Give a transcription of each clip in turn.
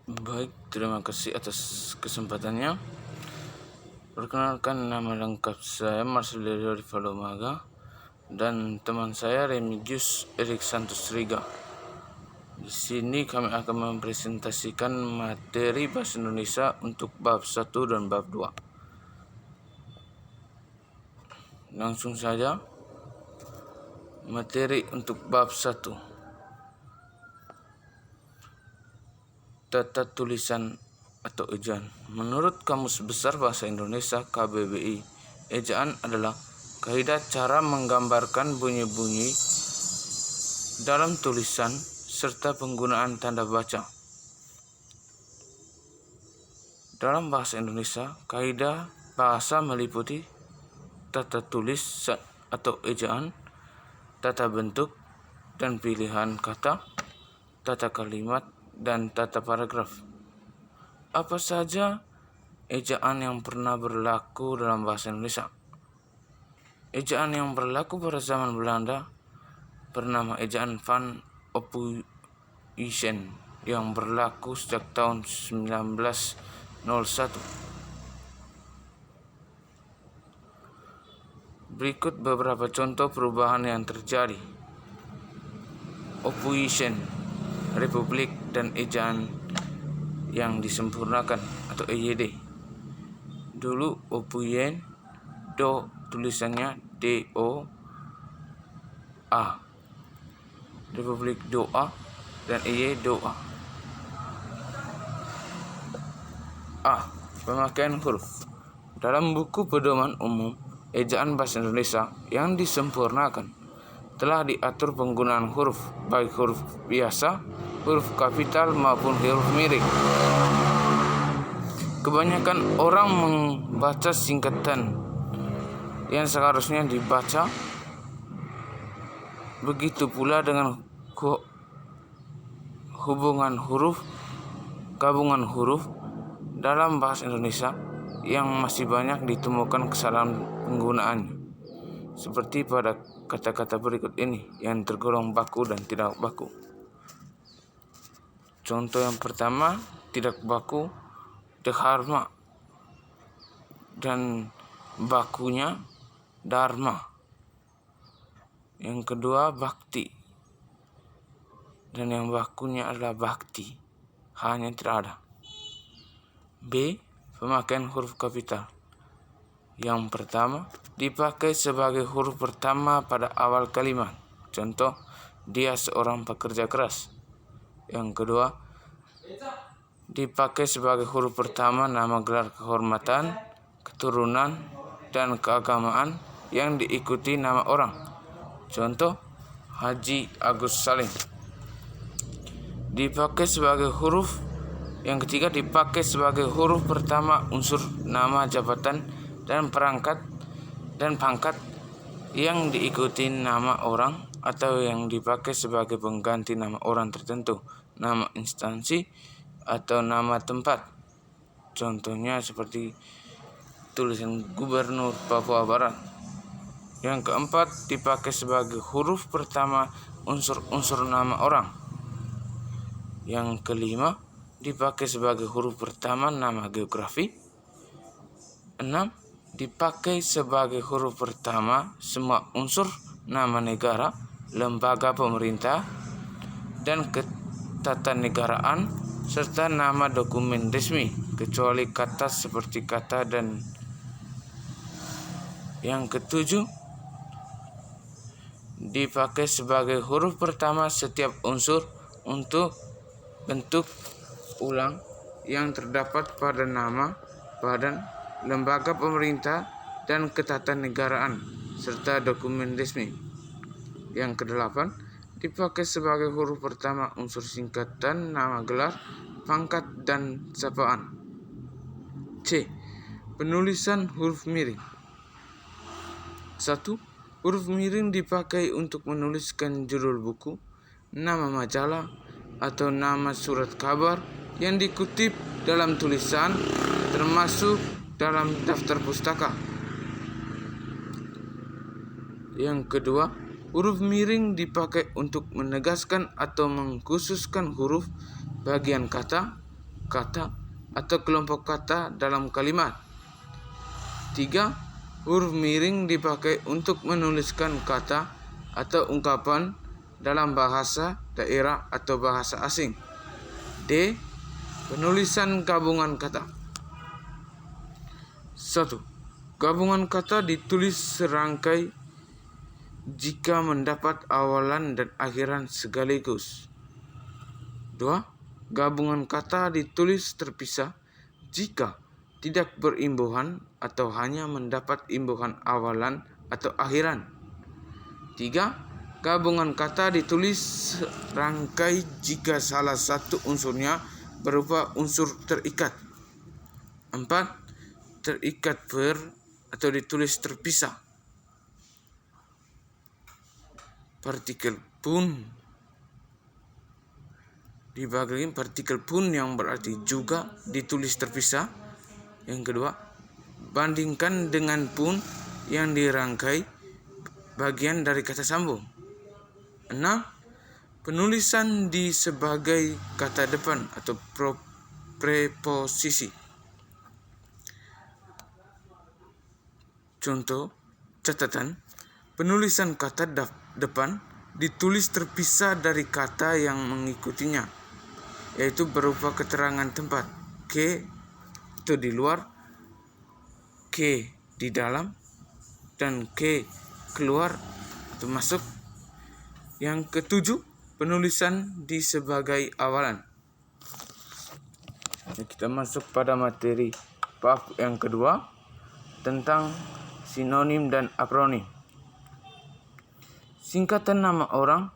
Baik, terima kasih atas kesempatannya. Perkenalkan, nama lengkap saya Marcelio Rivaldo Maga dan teman saya Remigius Erik Santos Riga. Di sini kami akan mempresentasikan materi bahasa Indonesia untuk bab 1 dan bab 2. Langsung saja. Materi untuk bab 1. Tata tulisan atau ejaan. Menurut Kamus Besar Bahasa Indonesia KBBI, ejaan adalah kaidah cara menggambarkan bunyi-bunyi dalam tulisan serta penggunaan tanda baca. Dalam bahasa Indonesia, kaidah bahasa meliputi tata tulis atau ejaan, tata bentuk dan pilihan kata, tata kalimat, dan tata paragraf. Apa saja ejaan yang pernah berlaku dalam bahasa Indonesia? Ejaan yang berlaku pada zaman Belanda bernama ejaan Van Ophuijsen yang berlaku sejak tahun 1901. Berikut beberapa contoh perubahan yang terjadi. Ophuijsen, Republik, dan ejaan yang disempurnakan atau EYD. Dulu Ophuijsen, do tulisannya DOA, Republik Doa, dan EY Doa. A. Pemakaian huruf. Dalam buku pedoman umum ejaan bahasa Indonesia yang disempurnakan telah diatur penggunaan huruf, baik huruf biasa, huruf kapital maupun huruf miring. Kebanyakan orang membaca singkatan yang seharusnya dibaca. Begitu pula dengan hubungan huruf, gabungan huruf dalam bahasa Indonesia yang masih banyak ditemukan kesalahan penggunaannya, seperti pada kata-kata berikut ini yang tergolong baku dan tidak baku. Contoh yang pertama, tidak baku, dharma, dan bakunya dharma. Yang kedua, bakti, dan yang bakunya adalah bakti, hanya tidak ada. B. Pemakaian huruf kapital. Yang pertama, dipakai sebagai huruf pertama pada awal kalimat. Contoh, dia seorang pekerja keras. Yang kedua, dipakai sebagai huruf pertama nama gelar kehormatan, keturunan, dan keagamaan yang diikuti nama orang. Contoh, Haji Agus Salim. Dipakai sebagai huruf. Yang ketiga, dipakai sebagai huruf pertama unsur nama jabatan dan perangkat dan pangkat yang diikuti nama orang atau yang dipakai sebagai pengganti nama orang tertentu, nama instansi, atau nama tempat. Contohnya seperti tulisan Gubernur Papua Barat. Yang keempat, dipakai sebagai huruf pertama unsur-unsur nama orang. Yang kelima, dipakai sebagai huruf pertama nama geografi. 6. Dipakai sebagai huruf pertama semua unsur nama negara, lembaga pemerintah, dan ketatanegaraan, serta nama dokumen resmi, kecuali kata seperti kata dan. Yang ketujuh, dipakai sebagai huruf pertama setiap unsur untuk bentuk ulang yang terdapat pada nama, badan, lembaga pemerintah, dan ketatanegaraan, serta dokumen resmi. Yang kedelapan, dipakai sebagai huruf pertama unsur singkatan nama gelar, pangkat, dan sapaan. C. Penulisan huruf miring. 1. Huruf miring dipakai untuk menuliskan judul buku, nama majalah, atau nama surat kabar yang dikutip dalam tulisan, termasuk dalam daftar pustaka. Yang kedua, huruf miring dipakai untuk menegaskan atau mengkhususkan huruf, bagian kata, kata atau kelompok kata dalam kalimat. 3. Huruf miring dipakai untuk menuliskan kata atau ungkapan dalam bahasa daerah atau bahasa asing. D. Penulisan gabungan kata. 1. Gabungan kata ditulis serangkai jika mendapat awalan dan akhiran sekaligus. 2. Gabungan kata ditulis terpisah jika tidak berimbuhan atau hanya mendapat imbuhan awalan atau akhiran. 3. Gabungan kata ditulis serangkai jika salah satu unsurnya berupa unsur terikat. 4. Terikat atau ditulis terpisah. Partikel pun dibagi partikel pun yang berarti juga ditulis terpisah. Yang kedua, bandingkan dengan pun yang dirangkai bagian dari kata sambung. 6. Penulisan di sebagai kata depan atau preposisi. Contoh catatan, penulisan kata depan ditulis terpisah dari kata yang mengikutinya, yaitu berupa keterangan tempat. Ke itu di luar, ke di dalam, dan ke keluar atau masuk. Yang ketujuh, penulisan di sebagai awalan. Kita masuk pada materi bab yang kedua tentang sinonim dan akronim. Singkatan nama orang,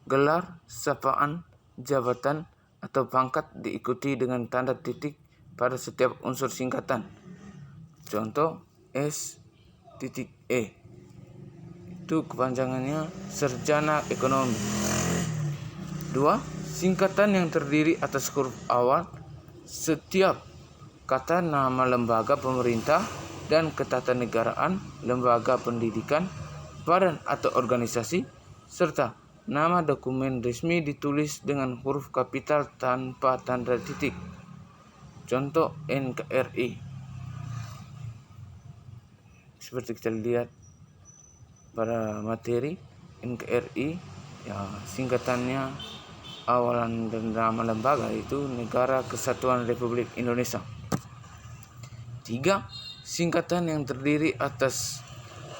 gelar, sapaan, jabatan, atau pangkat diikuti dengan tanda titik pada setiap unsur singkatan. Contoh S.E. Itu kepanjangannya sarjana ekonomi. 2. Singkatan yang terdiri atas huruf awal setiap kata nama lembaga pemerintah dan ketatanegaraan, lembaga pendidikan, badan atau organisasi, serta nama dokumen resmi ditulis dengan huruf kapital tanpa tanda titik. Contoh NKRI. Seperti kita lihat pada materi NKRI, ya singkatannya awalan dan nama lembaga itu Negara Kesatuan Republik Indonesia. 3. Singkatan yang terdiri atas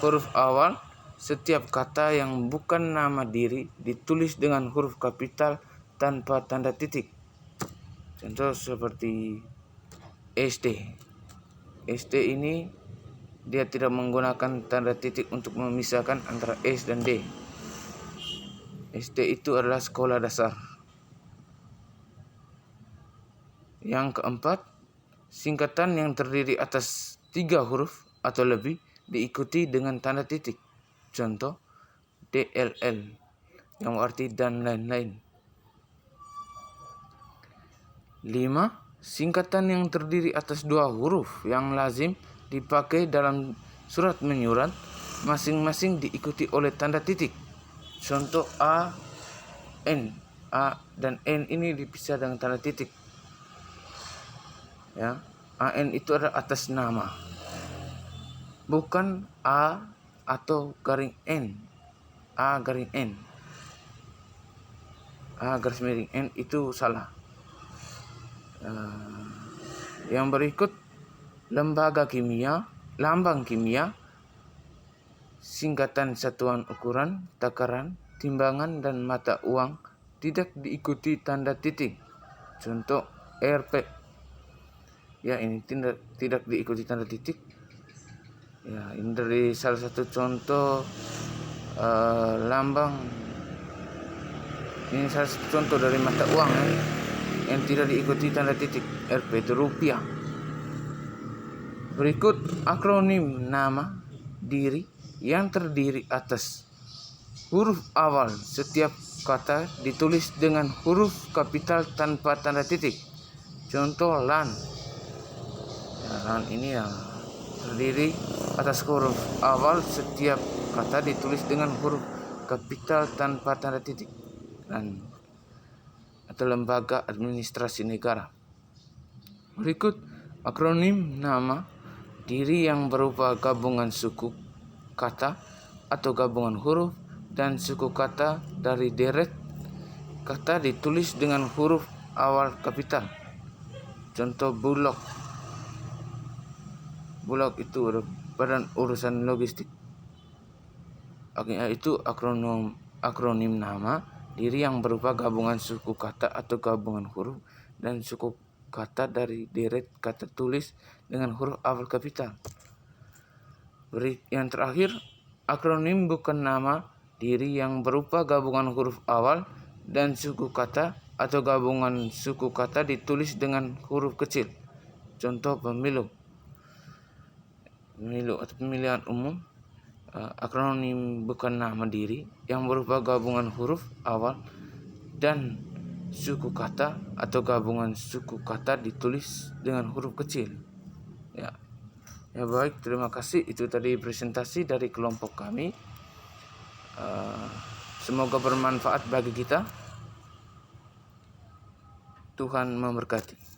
huruf awal setiap kata yang bukan nama diri ditulis dengan huruf kapital tanpa tanda titik. Contoh seperti SD. SD ini dia tidak menggunakan tanda titik untuk memisahkan antara S dan D. SD itu adalah sekolah dasar. Yang keempat, singkatan yang terdiri atas 3 huruf atau lebih diikuti dengan tanda titik. Contoh DLL yang berarti dan lain-lain. 5. Singkatan yang terdiri atas 2 huruf yang lazim dipakai dalam surat menyurat, masing-masing diikuti oleh tanda titik. Contoh A, N. A dan N ini dipisah dengan tanda titik. Ya, AN itu adalah atas nama, bukan A atau garing N. A garing N. A garis miring N itu salah. Yang berikut lembaga kimia, lambang kimia, singkatan satuan ukuran, takaran, timbangan, dan mata uang tidak diikuti tanda titik. Contoh RP. Ya, ini tidak diikuti tanda titik. Ya, ini dari salah satu contoh lambang. Ini salah satu contoh dari mata uang yang tidak diikuti tanda titik. RP itu rupiah. Berikut akronim nama diri yang terdiri atas huruf awal setiap kata ditulis dengan huruf kapital tanpa tanda titik. Contoh LAN. LAN ini ya terdiri atas huruf awal setiap kata ditulis dengan huruf kapital tanpa tanda titik. LAN atau lembaga administrasi negara. Berikut akronim nama diri yang berupa gabungan suku kata atau gabungan huruf dan suku kata dari deret kata ditulis dengan huruf awal kapital. Contoh Bulog. Bulog itu badan urusan logistik. Itu akronim nama diri yang berupa gabungan suku kata atau gabungan huruf dan suku kata dari deret kata tulis dengan huruf awal kapital. Yang terakhir, akronim bukan nama diri yang berupa gabungan huruf awal dan suku kata atau gabungan suku kata ditulis dengan huruf kecil. Contoh pemilu atau pemilihan umum. Akronim bukan nama diri yang berupa gabungan huruf awal dan suku kata atau gabungan suku kata ditulis dengan huruf kecil. Ya baik, terima kasih. Itu tadi presentasi dari kelompok kami. Semoga bermanfaat bagi kita. Tuhan memberkati.